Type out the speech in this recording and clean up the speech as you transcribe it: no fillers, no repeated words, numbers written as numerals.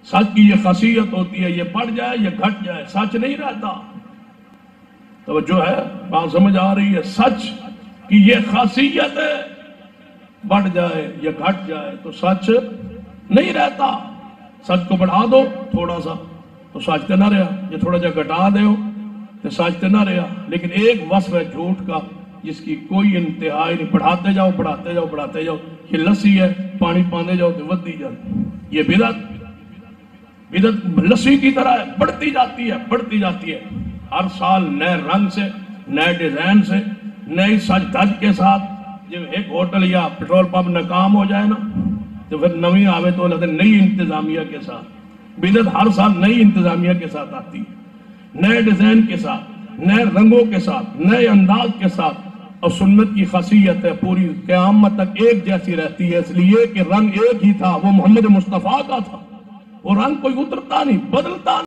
سچ کی یہ خاصیت ہوتی ہے، یہ بڑھ جائے یا گھٹ جائے سچ نہیں رہتا۔ توجہ ہے، بات سمجھ آ رہی ہے؟ سچ کی یہ خاصیت ہے، بڑھ جائے یا گھٹ جائے تو سچ نہیں رہتا۔ سچ کو بڑھا دو تھوڑا سا تو سچ تے نہ رہا، یہ تھوڑا جا گھٹا دے تو سچ تے نہ رہا۔ لیکن ایک وصف ہے جھوٹ کا جس کی کوئی انتہا نہیں، بڑھاتے جاؤ بڑھاتے جاؤ بڑھاتے جاؤ، یہ لسی ہے، پانی پانے جاؤ تو ودی جاتی۔ یہ بدعت لسی کی طرح ہے، بڑھتی جاتی ہے بڑھتی جاتی ہے، ہر سال نئے رنگ سے، نئے ڈیزائن سے، نئی سج دھج کے ساتھ۔ جب ایک ہوٹل یا پیٹرول پمپ ناکام ہو جائے نا تو پھر نویں آوے تو لگے نئی انتظامیہ کے ساتھ۔ بدعت ہر سال نئی انتظامیہ کے ساتھ آتی ہے، نئے ڈیزائن کے ساتھ، نئے رنگوں کے ساتھ، نئے انداز کے ساتھ۔ اور سنت کی خاصیت ہے پوری قیامت تک ایک جیسی رہتی ہے، اس لیے کہ رنگ ایک ہی تھا، وہ محمد مصطفیٰ کا تھا۔ وہ رنگ کوئی اترتا نہیں، بدلتا